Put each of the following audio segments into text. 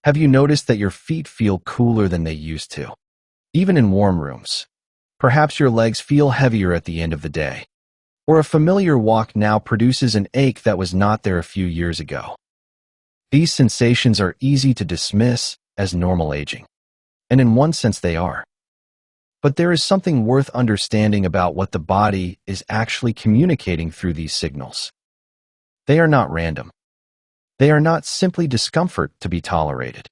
Have you noticed that your feet feel cooler than they used to? Even in warm rooms. Perhaps your legs feel heavier at the end of the day. Or a familiar walk now produces an ache that was not there a few years ago. These sensations are easy to dismiss as normal aging. And in one sense they are. But there is something worth understanding about what the body is actually communicating through these signals. They are not random. They are not simply discomfort to be tolerated.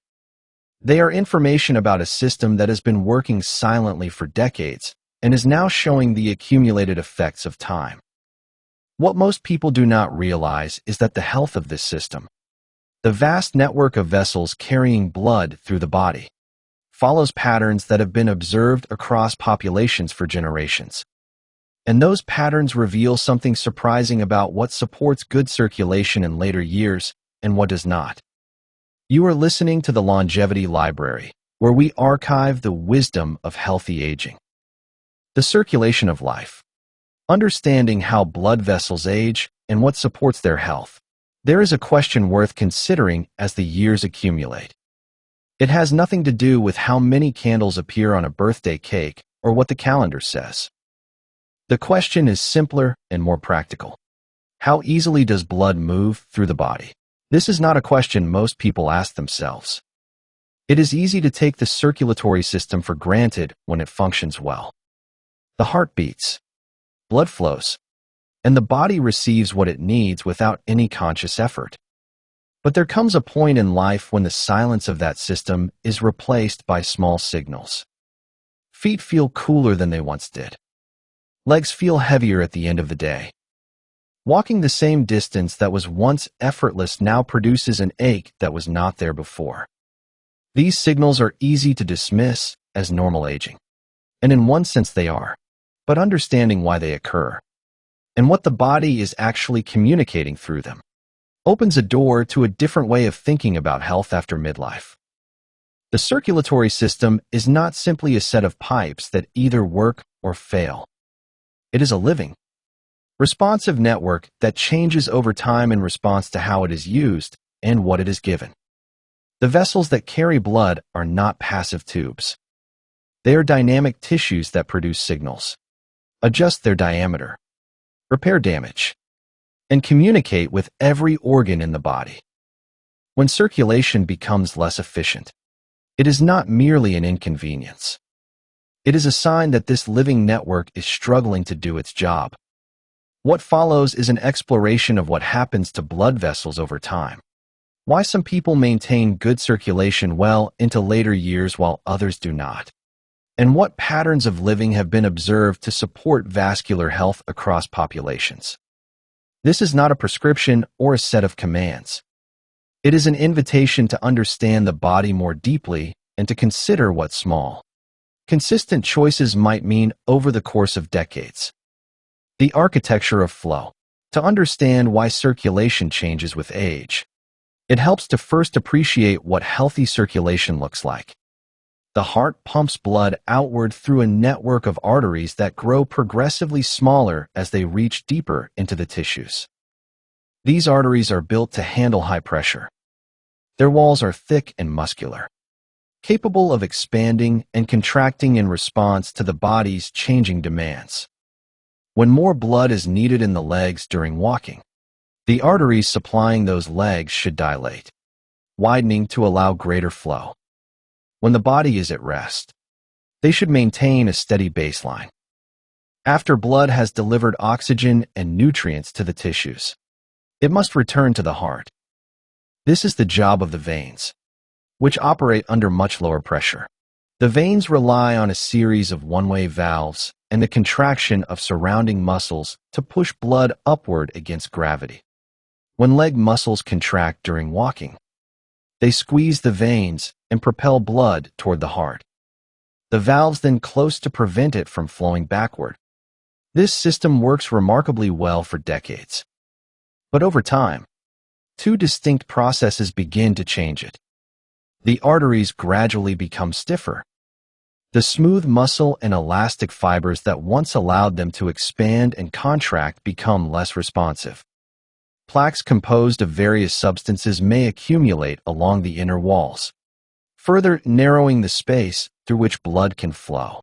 They are information about a system that has been working silently for decades and is now showing the accumulated effects of time. What most people do not realize is that the health of this system, the vast network of vessels carrying blood through the body, follows patterns that have been observed across populations for generations. And those patterns reveal something surprising about what supports good circulation in later years and what does not. You are listening to the Longevity Library, where we archive the wisdom of healthy aging. The circulation of life. Understanding how blood vessels age and what supports their health. There is a question worth considering as the years accumulate. It has nothing to do with how many candles appear on a birthday cake or what the calendar says. The question is simpler and more practical. How easily does blood move through the body? This is not a question most people ask themselves. It is easy to take the circulatory system for granted when it functions well. The heart beats, blood flows, and the body receives what it needs without any conscious effort. But there comes a point in life when the silence of that system is replaced by small signals. Feet feel cooler than they once did. Legs feel heavier at the end of the day. Walking the same distance that was once effortless now produces an ache that was not there before. These signals are easy to dismiss as normal aging. And in one sense they are. But understanding why they occur, and what the body is actually communicating through them, opens a door to a different way of thinking about health after midlife. The circulatory system is not simply a set of pipes that either work or fail. It is a living, responsive network that changes over time in response to how it is used and what it is given. The vessels that carry blood are not passive tubes. They are dynamic tissues that produce signals, adjust their diameter, repair damage, and communicate with every organ in the body. When circulation becomes less efficient, it is not merely an inconvenience. It is a sign that this living network is struggling to do its job. What follows is an exploration of what happens to blood vessels over time. Why some people maintain good circulation well into later years while others do not. And what patterns of living have been observed to support vascular health across populations. This is not a prescription or a set of commands. It is an invitation to understand the body more deeply and to consider what small, consistent choices might mean over the course of decades. The architecture of flow. To understand why circulation changes with age, it helps to first appreciate what healthy circulation looks like. The heart pumps blood outward through a network of arteries that grow progressively smaller as they reach deeper into the tissues. These arteries are built to handle high pressure. Their walls are thick and muscular, capable of expanding and contracting in response to the body's changing demands. When more blood is needed in the legs during walking, the arteries supplying those legs should dilate, widening to allow greater flow. When the body is at rest, they should maintain a steady baseline. After blood has delivered oxygen and nutrients to the tissues, it must return to the heart. This is the job of the veins, which operate under much lower pressure. The veins rely on a series of one-way valves and the contraction of surrounding muscles to push blood upward against gravity. When leg muscles contract during walking, they squeeze the veins and propel blood toward the heart. The valves then close to prevent it from flowing backward. This system works remarkably well for decades. But over time, two distinct processes begin to change it. The arteries gradually become stiffer. The smooth muscle and elastic fibers that once allowed them to expand and contract become less responsive. Plaques composed of various substances may accumulate along the inner walls, further narrowing the space through which blood can flow.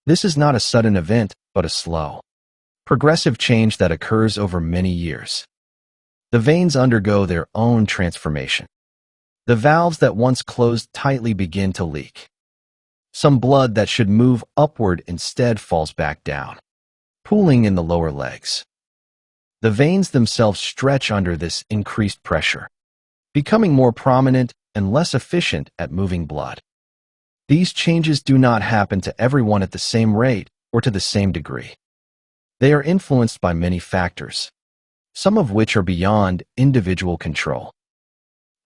This is not a sudden event, but a slow, progressive change that occurs over many years. The veins undergo their own transformation. The valves that once closed tightly begin to leak. Some blood that should move upward instead falls back down, pooling in the lower legs. The veins themselves stretch under this increased pressure, becoming more prominent and less efficient at moving blood. These changes do not happen to everyone at the same rate or to the same degree. They are influenced by many factors, some of which are beyond individual control.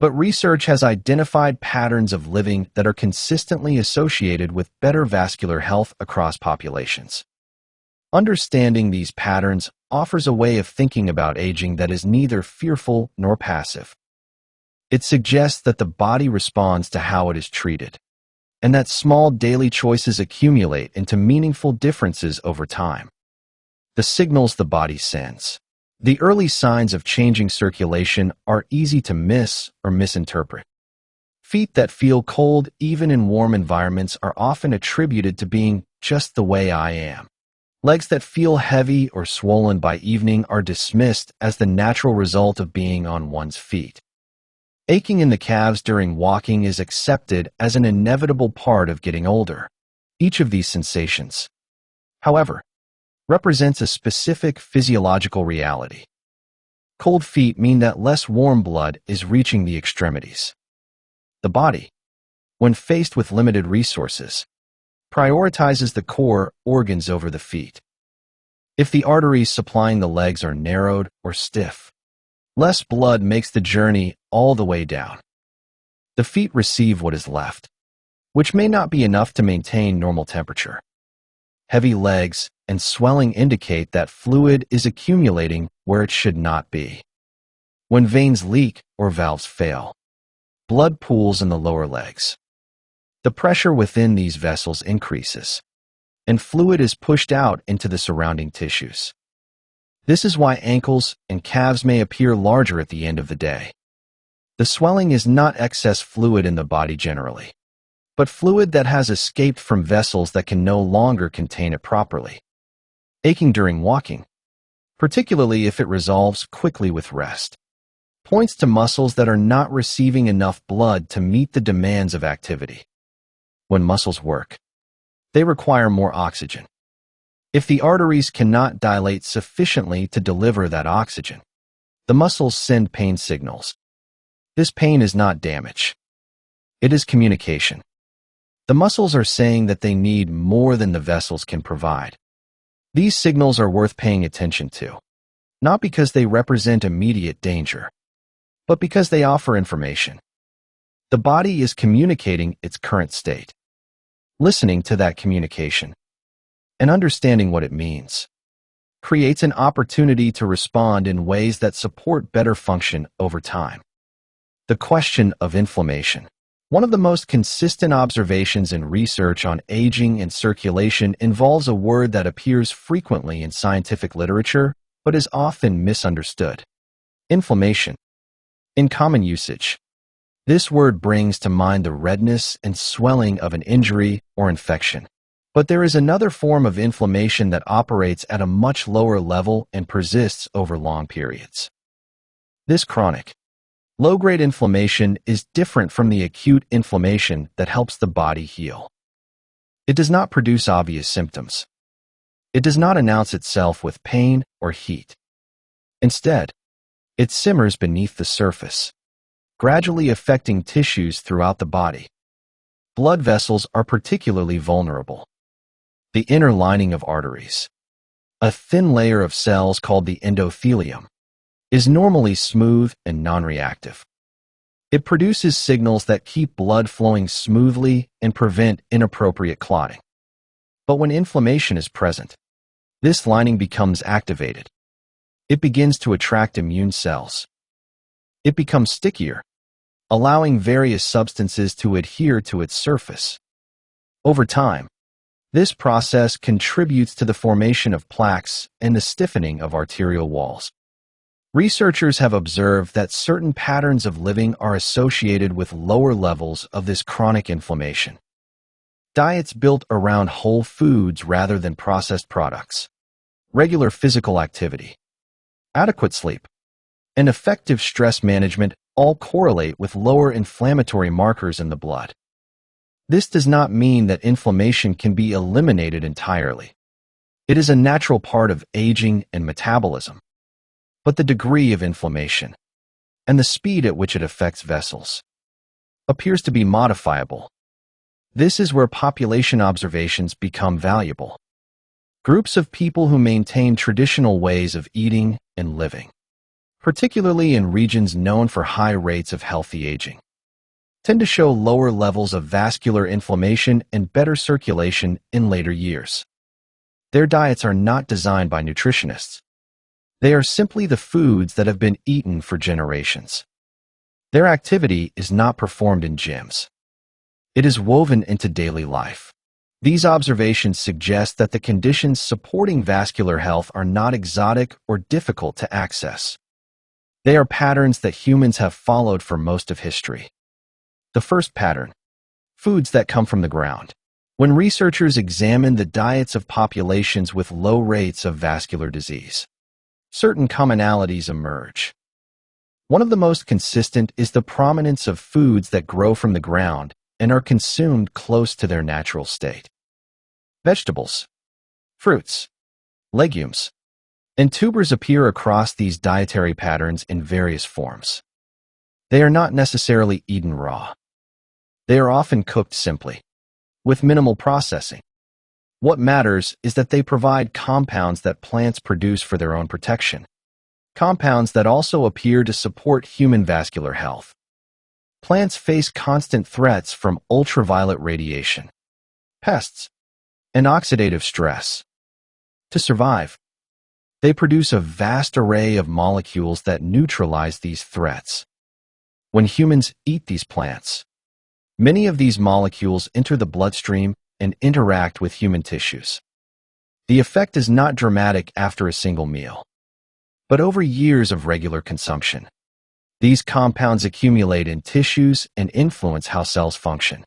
But research has identified patterns of living that are consistently associated with better vascular health across populations. Understanding these patterns offers a way of thinking about aging that is neither fearful nor passive. It suggests that the body responds to how it is treated, and that small daily choices accumulate into meaningful differences over time. The signals the body sends. The early signs of changing circulation are easy to miss or misinterpret. Feet that feel cold even in warm environments are often attributed to being just the way I am. Legs that feel heavy or swollen by evening are dismissed as the natural result of being on one's feet. Aching in the calves during walking is accepted as an inevitable part of getting older. Each of these sensations, however, represents a specific physiological reality. Cold feet mean that less warm blood is reaching the extremities. The body, when faced with limited resources, prioritizes the core organs over the feet. If the arteries supplying the legs are narrowed or stiff, less blood makes the journey all the way down. The feet receive what is left, which may not be enough to maintain normal temperature. Heavy legs and swelling indicate that fluid is accumulating where it should not be. When veins leak or valves fail, blood pools in the lower legs. The pressure within these vessels increases, and fluid is pushed out into the surrounding tissues. This is why ankles and calves may appear larger at the end of the day. The swelling is not excess fluid in the body generally, but fluid that has escaped from vessels that can no longer contain it properly. Aching during walking, particularly if it resolves quickly with rest, points to muscles that are not receiving enough blood to meet the demands of activity. When muscles work, they require more oxygen. If the arteries cannot dilate sufficiently to deliver that oxygen, the muscles send pain signals. This pain is not damage. It is communication. The muscles are saying that they need more than the vessels can provide. These signals are worth paying attention to, not because they represent immediate danger, but because they offer information. The body is communicating its current state. Listening to that communication and understanding what it means creates an opportunity to respond in ways that support better function over time. The question of inflammation. One of the most consistent observations in research on aging and circulation involves a word that appears frequently in scientific literature but is often misunderstood: inflammation. In common usage, this word brings to mind the redness and swelling of an injury or infection. But there is another form of inflammation that operates at a much lower level and persists over long periods. This chronic, low-grade inflammation is different from the acute inflammation that helps the body heal. It does not produce obvious symptoms. It does not announce itself with pain or heat. Instead, it simmers beneath the surface, gradually affecting tissues throughout the body. Blood vessels are particularly vulnerable. The inner lining of arteries, a thin layer of cells called the endothelium, is normally smooth and non-reactive. It produces signals that keep blood flowing smoothly and prevent inappropriate clotting. But when inflammation is present, this lining becomes activated. It begins to attract immune cells. It becomes stickier, allowing various substances to adhere to its surface. Over time, this process contributes to the formation of plaques and the stiffening of arterial walls. Researchers have observed that certain patterns of living are associated with lower levels of this chronic inflammation. Diets built around whole foods rather than processed products, regular physical activity, adequate sleep, and effective stress management all correlate with lower inflammatory markers in the blood. This does not mean that inflammation can be eliminated entirely. It is a natural part of aging and metabolism. But the degree of inflammation and the speed at which it affects vessels appears to be modifiable. This is where population observations become valuable. Groups of people who maintain traditional ways of eating and living, particularly in regions known for high rates of healthy aging, tend to show lower levels of vascular inflammation and better circulation in later years. Their diets are not designed by nutritionists. They are simply the foods that have been eaten for generations. Their activity is not performed in gyms. It is woven into daily life. These observations suggest that the conditions supporting vascular health are not exotic or difficult to access. They are patterns that humans have followed for most of history. The first pattern: foods that come from the ground. When researchers examine the diets of populations with low rates of vascular disease, certain commonalities emerge. One of the most consistent is the prominence of foods that grow from the ground and are consumed close to their natural state. Vegetables, fruits, legumes, and tubers appear across these dietary patterns in various forms. They are not necessarily eaten raw. They are often cooked simply, with minimal processing. What matters is that they provide compounds that plants produce for their own protection, compounds that also appear to support human vascular health. Plants face constant threats from ultraviolet radiation, pests, and oxidative stress. To survive, they produce a vast array of molecules that neutralize these threats. When humans eat these plants, many of these molecules enter the bloodstream and interact with human tissues. The effect is not dramatic after a single meal, but over years of regular consumption. These compounds accumulate in tissues and influence how cells function.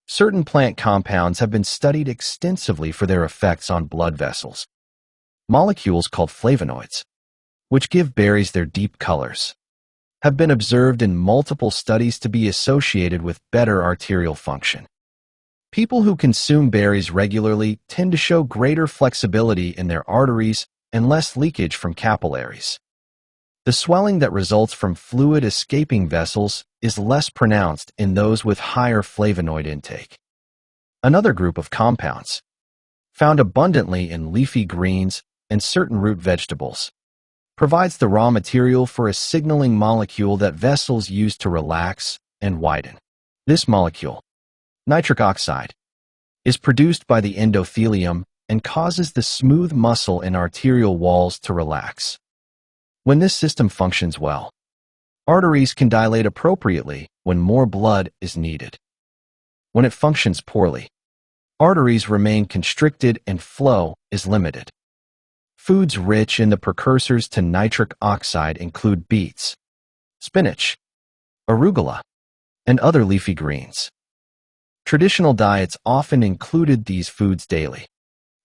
Certain plant compounds have been studied extensively for their effects on blood vessels. Molecules called flavonoids, which give berries their deep colors, have been observed in multiple studies to be associated with better arterial function. People who consume berries regularly tend to show greater flexibility in their arteries and less leakage from capillaries. The swelling that results from fluid escaping vessels is less pronounced in those with higher flavonoid intake. Another group of compounds, found abundantly in leafy greens and certain root vegetables, provides the raw material for a signaling molecule that vessels use to relax and widen. This molecule, nitric oxide, is produced by the endothelium and causes the smooth muscle in arterial walls to relax. When this system functions well, arteries can dilate appropriately when more blood is needed. When it functions poorly, arteries remain constricted and flow is limited. Foods rich in the precursors to nitric oxide include beets, spinach, arugula, and other leafy greens. Traditional diets often included these foods daily,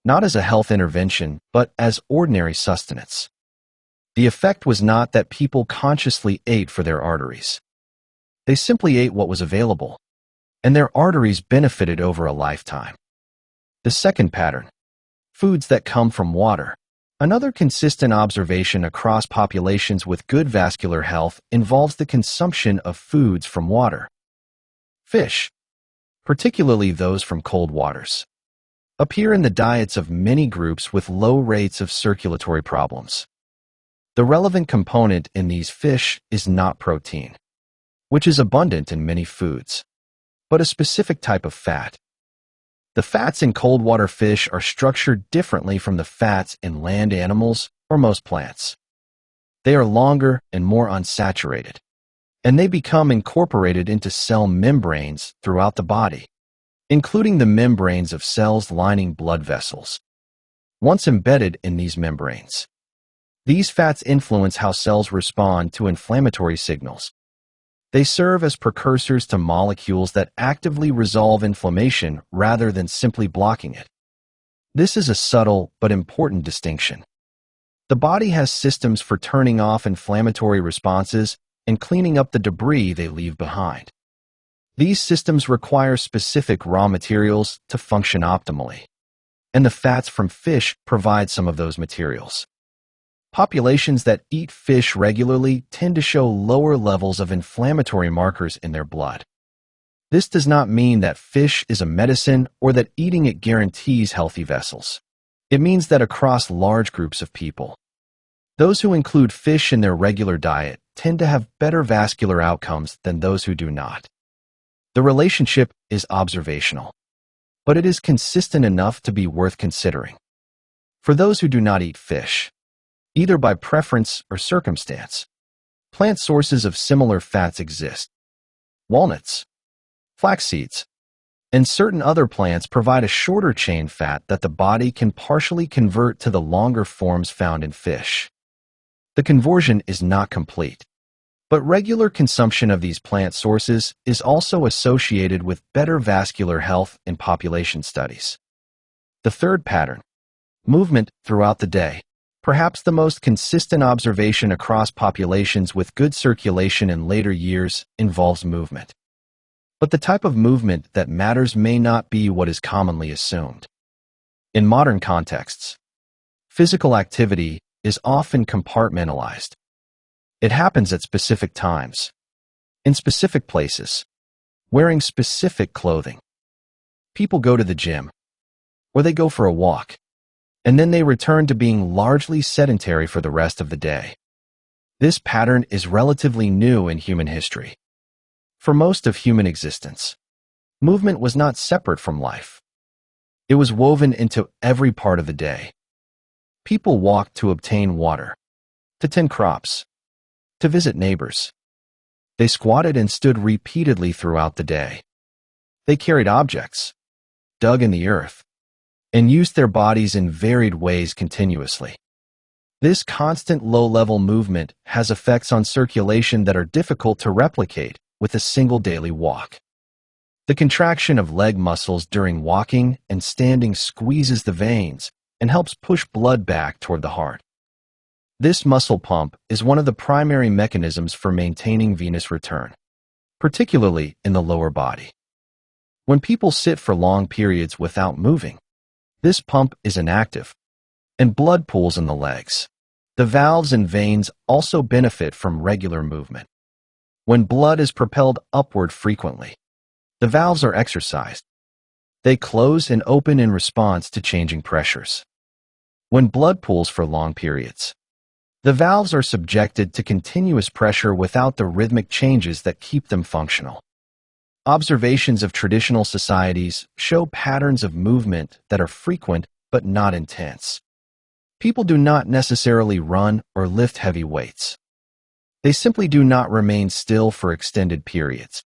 not as a health intervention, but as ordinary sustenance. The effect was not that people consciously ate for their arteries. They simply ate what was available, and their arteries benefited over a lifetime. The second pattern: foods that come from water. Another consistent observation across populations with good vascular health involves the consumption of foods from water. Fish, particularly those from cold waters, appear in the diets of many groups with low rates of circulatory problems. The relevant component in these fish is not protein, which is abundant in many foods, but a specific type of fat. The fats in cold water fish are structured differently from the fats in land animals or most plants. They are longer and more unsaturated, and they become incorporated into cell membranes throughout the body, including the membranes of cells lining blood vessels. Once embedded in these membranes, These fats influence how cells respond to inflammatory signals. They serve as precursors to molecules that actively resolve inflammation rather than simply blocking it. This is a subtle but important distinction. The body has systems for turning off inflammatory responses and cleaning up the debris they leave behind. These systems require specific raw materials to function optimally, and the fats from fish provide some of those materials. Populations that eat fish regularly tend to show lower levels of inflammatory markers in their blood. This does not mean that fish is a medicine or that eating it guarantees healthy vessels. It means that across large groups of people, those who include fish in their regular diet tend to have better vascular outcomes than those who do not. The relationship is observational, but it is consistent enough to be worth considering. For those who do not eat fish, either by preference or circumstance, plant sources of similar fats exist. Walnuts, flax seeds, and certain other plants provide a shorter chain fat that the body can partially convert to the longer forms found in fish. The conversion is not complete, but regular consumption of these plant sources is also associated with better vascular health in population studies. The third pattern, movement throughout the day. Perhaps the most consistent observation across populations with good circulation in later years involves movement. But the type of movement that matters may not be what is commonly assumed. In modern contexts, physical activity is often compartmentalized. It happens at specific times, in specific places, wearing specific clothing. People go to the gym, or they go for a walk, and then they return to being largely sedentary for the rest of the day. This pattern is relatively new in human history. For most of human existence, movement was not separate from life. It was woven into every part of the day. People walked to obtain water, to tend crops, to visit neighbors. They squatted and stood repeatedly throughout the day. They carried objects, dug in the earth, and used their bodies in varied ways continuously. This constant low-level movement has effects on circulation that are difficult to replicate with a single daily walk. The contraction of leg muscles during walking and standing squeezes the veins and helps push blood back toward the heart. This muscle pump is one of the primary mechanisms for maintaining venous return, particularly in the lower body. When people sit for long periods without moving, this pump is inactive, and blood pools in the legs. The valves and veins also benefit from regular movement. When blood is propelled upward frequently, the valves are exercised. They close and open in response to changing pressures. When blood pools for long periods, the valves are subjected to continuous pressure without the rhythmic changes that keep them functional. Observations of traditional societies show patterns of movement that are frequent but not intense. People do not necessarily run or lift heavy weights. They simply do not remain still for extended periods.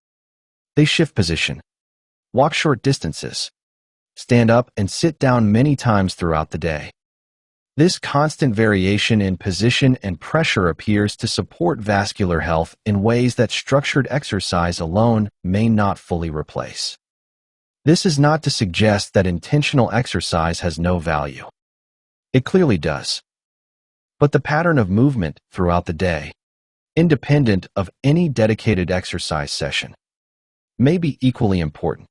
They shift position, walk short distances, stand up and sit down many times throughout the day. This constant variation in position and pressure appears to support vascular health in ways that structured exercise alone may not fully replace. This is not to suggest that intentional exercise has no value. It clearly does. But the pattern of movement throughout the day, independent of any dedicated exercise session, may be equally important.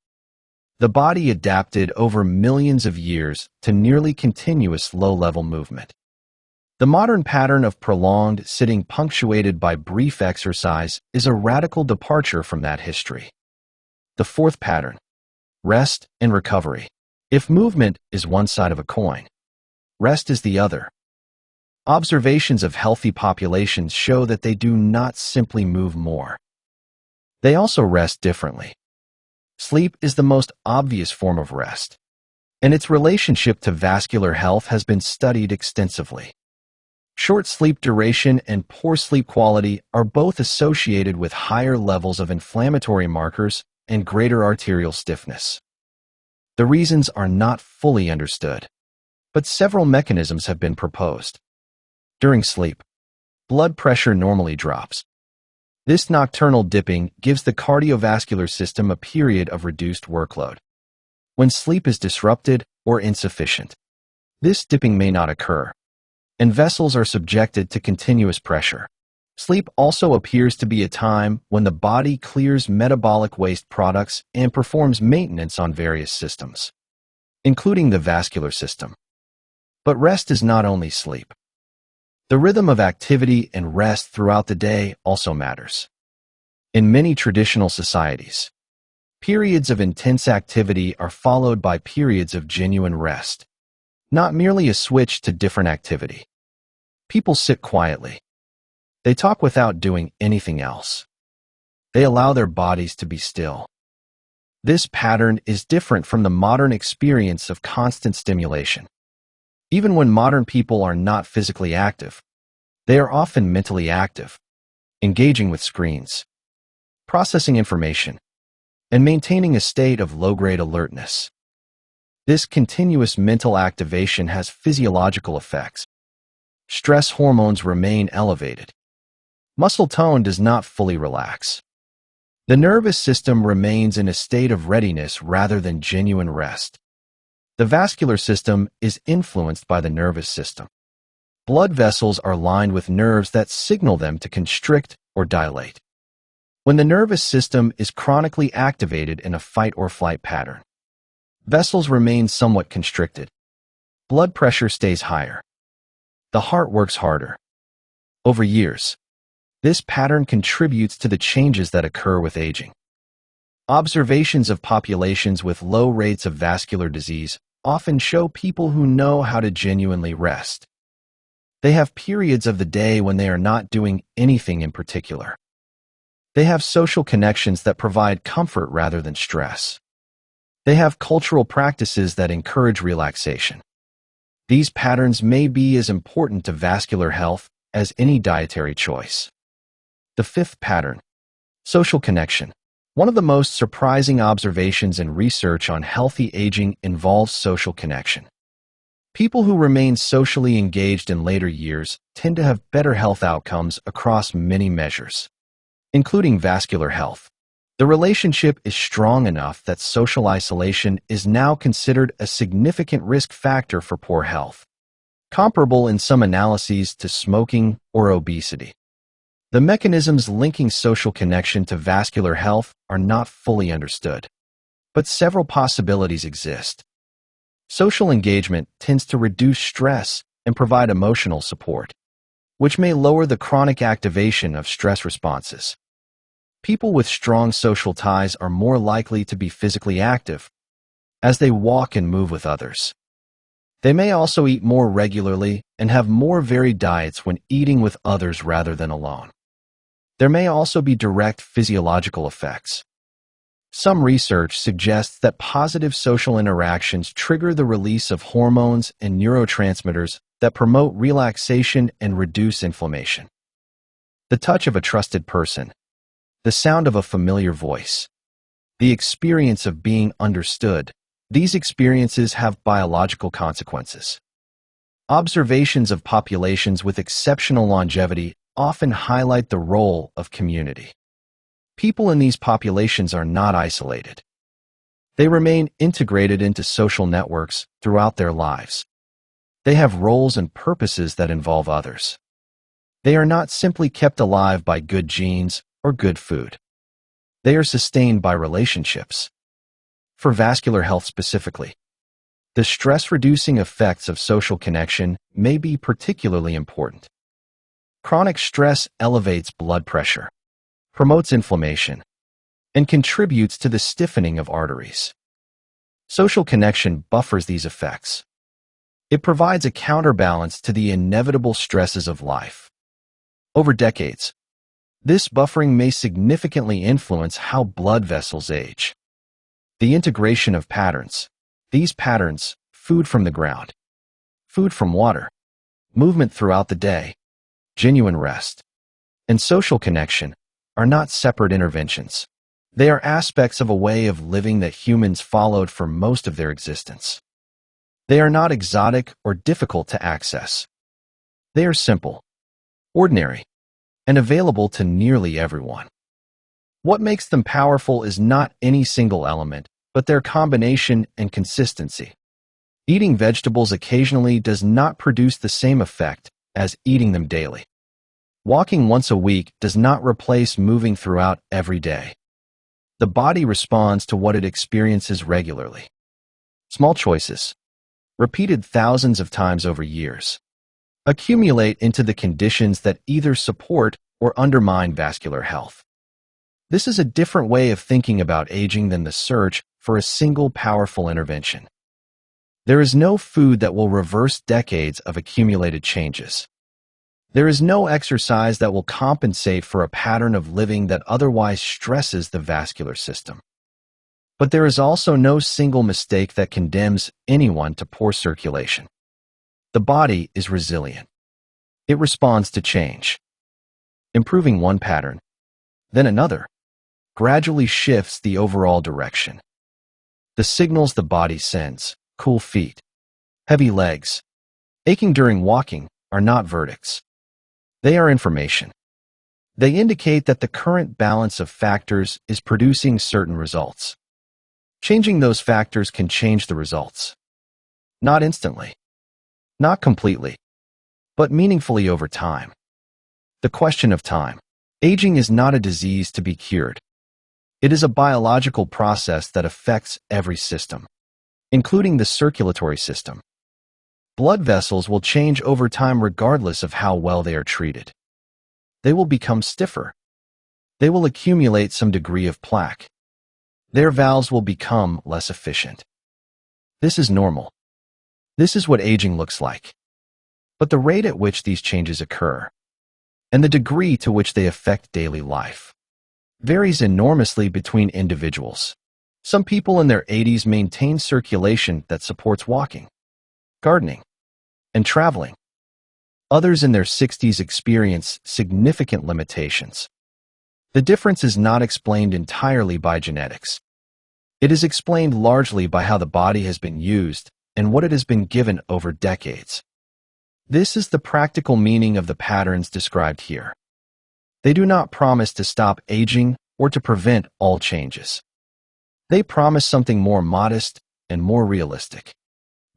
The body adapted over millions of years to nearly continuous low-level movement. The modern pattern of prolonged sitting punctuated by brief exercise is a radical departure from that history. The fourth pattern, rest and recovery. If movement is one side of a coin, rest is the other. Observations of healthy populations show that they do not simply move more. They also rest differently. Sleep is the most obvious form of rest, and its relationship to vascular health has been studied extensively. Short sleep duration and poor sleep quality are both associated with higher levels of inflammatory markers and greater arterial stiffness. The reasons are not fully understood, but several mechanisms have been proposed. During sleep, blood pressure normally drops. This nocturnal dipping gives the cardiovascular system a period of reduced workload. When sleep is disrupted or insufficient, this dipping may not occur, and vessels are subjected to continuous pressure. Sleep also appears to be a time when the body clears metabolic waste products and performs maintenance on various systems, including the vascular system. But rest is not only sleep. The rhythm of activity and rest throughout the day also matters. In many traditional societies, periods of intense activity are followed by periods of genuine rest, not merely a switch to different activity. People sit quietly. They talk without doing anything else. They allow their bodies to be still. This pattern is different from the modern experience of constant stimulation. Even when modern people are not physically active, they are often mentally active, engaging with screens, processing information, and maintaining a state of low-grade alertness. This continuous mental activation has physiological effects. Stress hormones remain elevated. Muscle tone does not fully relax. The nervous system remains in a state of readiness rather than genuine rest. The vascular system is influenced by the nervous system. Blood vessels are lined with nerves that signal them to constrict or dilate. When the nervous system is chronically activated in a fight-or-flight pattern, vessels remain somewhat constricted. Blood pressure stays higher. The heart works harder. Over years, this pattern contributes to the changes that occur with aging. Observations of populations with low rates of vascular disease often show people who know how to genuinely rest. They have periods of the day when they are not doing anything in particular. They have social connections that provide comfort rather than stress. They have cultural practices that encourage relaxation. These patterns may be as important to vascular health as any dietary choice. The fifth pattern, social connection. One of the most surprising observations in research on healthy aging involves social connection. People who remain socially engaged in later years tend to have better health outcomes across many measures, including vascular health. The relationship is strong enough that social isolation is now considered a significant risk factor for poor health, comparable in some analyses to smoking or obesity. The mechanisms linking social connection to vascular health are not fully understood, but several possibilities exist. Social engagement tends to reduce stress and provide emotional support, which may lower the chronic activation of stress responses. People with strong social ties are more likely to be physically active, as they walk and move with others. They may also eat more regularly and have more varied diets when eating with others rather than alone. There may also be direct physiological effects. Some research suggests that positive social interactions trigger the release of hormones and neurotransmitters that promote relaxation and reduce inflammation. The touch of a trusted person, the sound of a familiar voice, the experience of being understood, these experiences have biological consequences. Observations of populations with exceptional longevity often highlight the role of community. People in these populations are not isolated. They remain integrated into social networks throughout their lives. They have roles and purposes that involve others. They are not simply kept alive by good genes or good food. They are sustained by relationships. For vascular health specifically, the stress-reducing effects of social connection may be particularly important. Chronic stress elevates blood pressure, promotes inflammation, and contributes to the stiffening of arteries. Social connection buffers these effects. It provides a counterbalance to the inevitable stresses of life. Over decades, this buffering may significantly influence how blood vessels age. The integration of patterns. These patterns, food from the ground, food from water, movement throughout the day, genuine rest, and social connection, are not separate interventions. They are aspects of a way of living that humans followed for most of their existence. They are not exotic or difficult to access. They are simple, ordinary, and available to nearly everyone. What makes them powerful is not any single element, but their combination and consistency. Eating vegetables occasionally does not produce the same effect as eating them daily. Walking once a week does not replace moving throughout every day. The body responds to what it experiences regularly. Small choices, repeated thousands of times over years, accumulate into the conditions that either support or undermine vascular health. This is a different way of thinking about aging than the search for a single powerful intervention. There is no food that will reverse decades of accumulated changes. There is no exercise that will compensate for a pattern of living that otherwise stresses the vascular system. But there is also no single mistake that condemns anyone to poor circulation. The body is resilient. It responds to change. Improving one pattern, then another, gradually shifts the overall direction. The signals the body sends, cool feet, heavy legs, aching during walking, are not verdicts. They are information. They indicate that the current balance of factors is producing certain results. Changing those factors can change the results. Not instantly, not completely, but meaningfully over time. The question of time. Aging is not a disease to be cured. It is a biological process that affects every system, including the circulatory system. Blood vessels will change over time regardless of how well they are treated. They will become stiffer. They will accumulate some degree of plaque. Their valves will become less efficient. This is normal. This is what aging looks like. But the rate at which these changes occur, and the degree to which they affect daily life, varies enormously between individuals. Some people in their 80s maintain circulation that supports walking, gardening, and traveling. Others in their 60s experience significant limitations. The difference is not explained entirely by genetics. It is explained largely by how the body has been used and what it has been given over decades. This is the practical meaning of the patterns described here. They do not promise to stop aging or to prevent all changes. They promise something more modest and more realistic.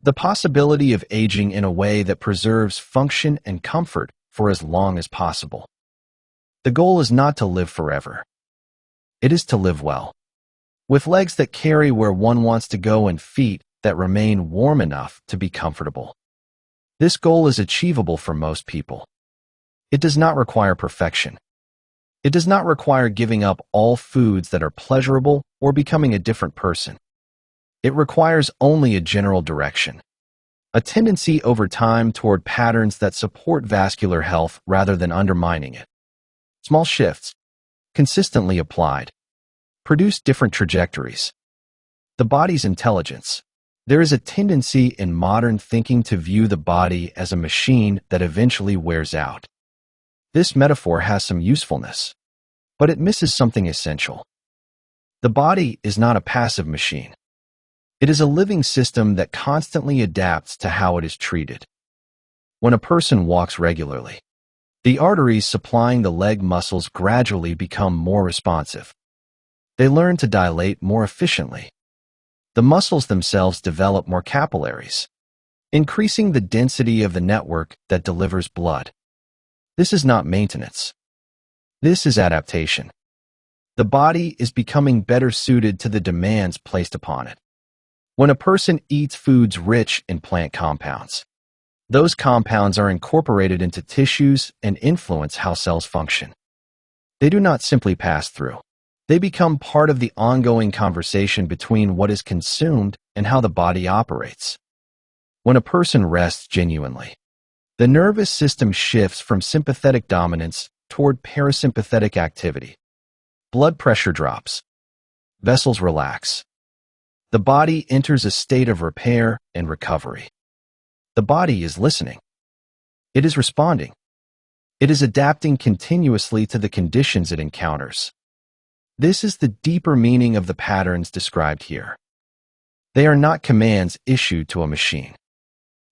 The possibility of aging in a way that preserves function and comfort for as long as possible. The goal is not to live forever. It is to live well, with legs that carry where one wants to go and feet that remain warm enough to be comfortable. This goal is achievable for most people. It does not require perfection. It does not require giving up all foods that are pleasurable or becoming a different person. It requires only a general direction, a tendency over time toward patterns that support vascular health rather than undermining it. Small shifts, consistently applied, produce different trajectories. The body's intelligence. There is a tendency in modern thinking to view the body as a machine that eventually wears out. This metaphor has some usefulness, but it misses something essential. The body is not a passive machine. It is a living system that constantly adapts to how it is treated. When a person walks regularly, the arteries supplying the leg muscles gradually become more responsive. They learn to dilate more efficiently. The muscles themselves develop more capillaries, increasing the density of the network that delivers blood. This is not maintenance. This is adaptation. The body is becoming better suited to the demands placed upon it. When a person eats foods rich in plant compounds, those compounds are incorporated into tissues and influence how cells function. They do not simply pass through. They become part of the ongoing conversation between what is consumed and how the body operates. When a person rests genuinely, the nervous system shifts from sympathetic dominance toward parasympathetic activity. Blood pressure drops. Vessels relax. The body enters a state of repair and recovery. The body is listening. It is responding. It is adapting continuously to the conditions it encounters. This is the deeper meaning of the patterns described here. They are not commands issued to a machine.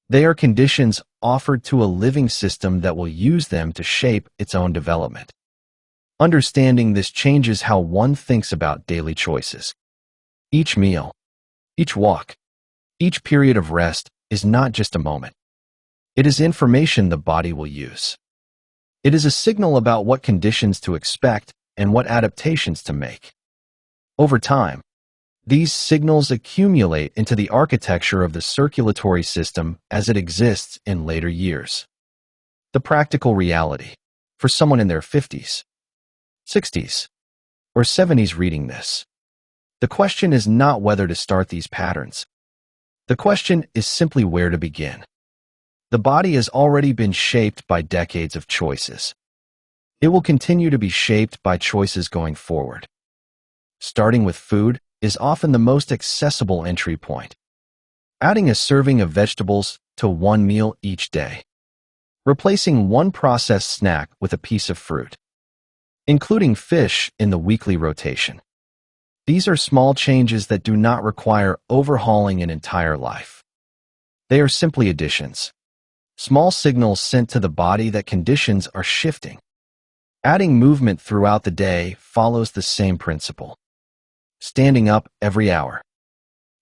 They are conditions offered to a living system that will use them to shape its own development. Understanding this changes how one thinks about daily choices. Each meal, each walk, each period of rest is not just a moment. It is information the body will use. It is a signal about what conditions to expect and what adaptations to make. Over time, these signals accumulate into the architecture of the circulatory system as it exists in later years. The practical reality, for someone in their 50s, 60s, or 70s reading this, the question is not whether to start these patterns. The question is simply where to begin. The body has already been shaped by decades of choices. It will continue to be shaped by choices going forward. Starting with food is often the most accessible entry point. Adding a serving of vegetables to one meal each day. Replacing one processed snack with a piece of fruit. Including fish in the weekly rotation. These are small changes that do not require overhauling an entire life. They are simply additions. Small signals sent to the body that conditions are shifting. Adding movement throughout the day follows the same principle. Standing up every hour.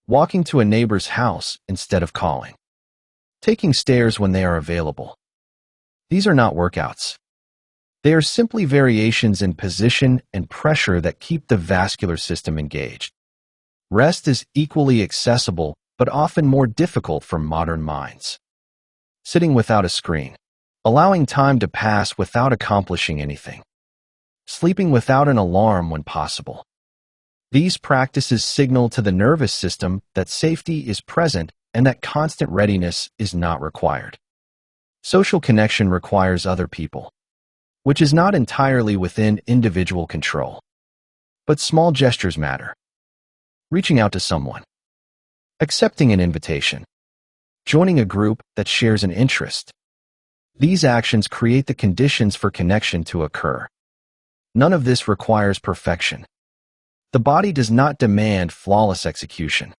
Walking to a neighbor's house instead of calling. Taking stairs when they are available. These are not workouts. They are simply variations in position and pressure that keep the vascular system engaged. Rest is equally accessible, but often more difficult for modern minds. Sitting without a screen. Allowing time to pass without accomplishing anything. Sleeping without an alarm when possible. These practices signal to the nervous system that safety is present and that constant readiness is not required. Social connection requires other people, which is not entirely within individual control. But small gestures matter. Reaching out to someone. Accepting an invitation. Joining a group that shares an interest. These actions create the conditions for connection to occur. None of this requires perfection. The body does not demand flawless execution.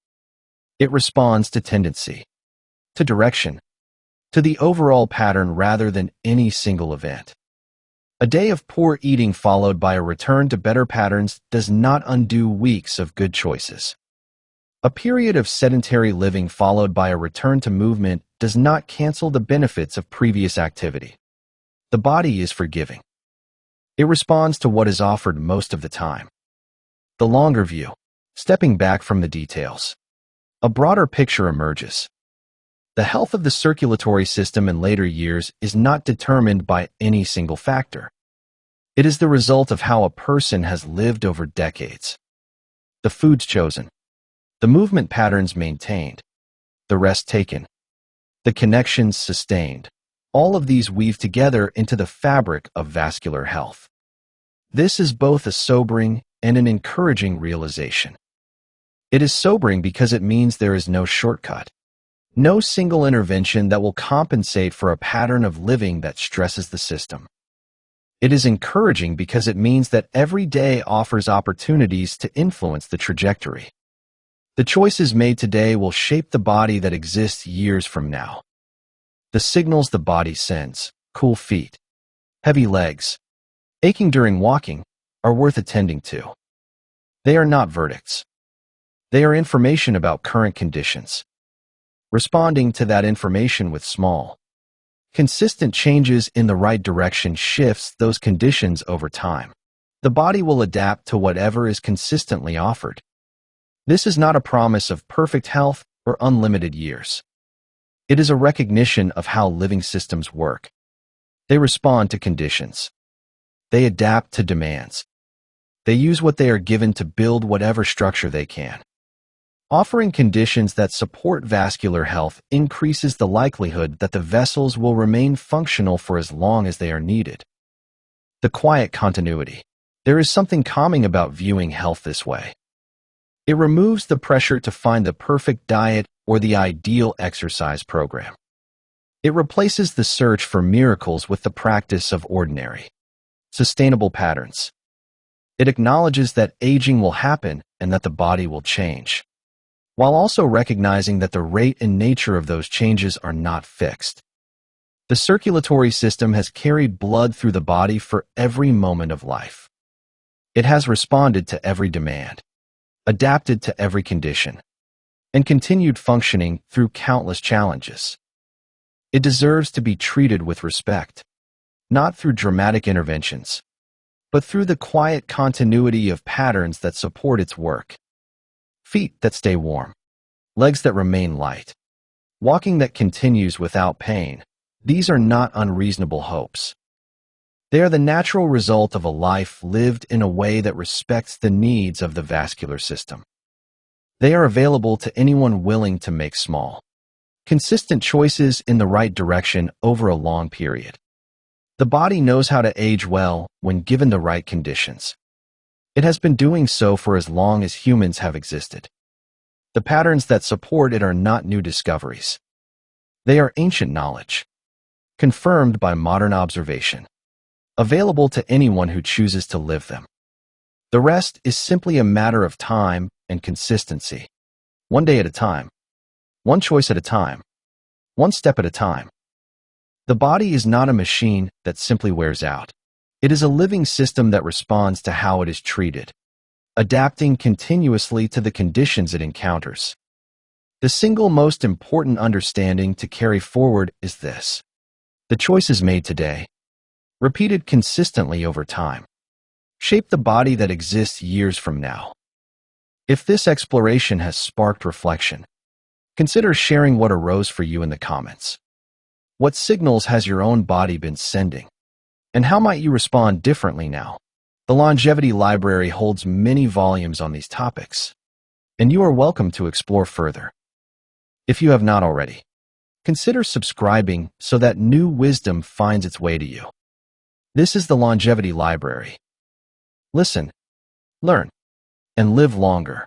It responds to tendency, to direction, to the overall pattern rather than any single event. A day of poor eating followed by a return to better patterns does not undo weeks of good choices. A period of sedentary living followed by a return to movement does not cancel the benefits of previous activity. The body is forgiving. It responds to what is offered most of the time. The longer view, stepping back from the details. A broader picture emerges. The health of the circulatory system in later years is not determined by any single factor. It is the result of how a person has lived over decades. The foods chosen. The movement patterns maintained. The rest taken. The connections sustained. All of these weave together into the fabric of vascular health. This is both a sobering and an encouraging realization. It is sobering because it means there is no shortcut, no single intervention that will compensate for a pattern of living that stresses the system. It is encouraging because it means that every day offers opportunities to influence the trajectory. The choices made today will shape the body that exists years from now. The signals the body sends, cool feet, heavy legs, aching during walking, are worth attending to. They are not verdicts. They are information about current conditions. Responding to that information with small, consistent changes in the right direction shifts those conditions over time. The body will adapt to whatever is consistently offered. This is not a promise of perfect health or unlimited years. It is a recognition of how living systems work. They respond to conditions. They adapt to demands. They use what they are given to build whatever structure they can. Offering conditions that support vascular health increases the likelihood that the vessels will remain functional for as long as they are needed. The quiet continuity. There is something calming about viewing health this way. It removes the pressure to find the perfect diet or the ideal exercise program. It replaces the search for miracles with the practice of ordinary, sustainable patterns. It acknowledges that aging will happen and that the body will change. while also recognizing that the rate and nature of those changes are not fixed. The circulatory system has carried blood through the body for every moment of life. It has responded to every demand, adapted to every condition, and continued functioning through countless challenges. It deserves to be treated with respect, not through dramatic interventions, but through the quiet continuity of patterns that support its work. Feet that stay warm, legs that remain light, walking that continues without pain. These are not unreasonable hopes. They are the natural result of a life lived in a way that respects the needs of the vascular system. They are available to anyone willing to make small, consistent choices in the right direction over a long period. The body knows how to age well when given the right conditions. It has been doing so for as long as humans have existed. The patterns that support it are not new discoveries. They are ancient knowledge, confirmed by modern observation, available to anyone who chooses to live them. The rest is simply a matter of time and consistency. One day at a time, one choice at a time, one step at a time. The body is not a machine that simply wears out. It is a living system that responds to how it is treated, adapting continuously to the conditions it encounters. The single most important understanding to carry forward is this: the choices made today, repeated consistently over time, shape the body that exists years from now. If this exploration has sparked reflection, consider sharing what arose for you in the comments. What signals has your own body been sending? And how might you respond differently now? The Longevity Library holds many volumes on these topics, and you are welcome to explore further. If you have not already, consider subscribing so that new wisdom finds its way to you. This is the Longevity Library. Listen, learn, and live longer.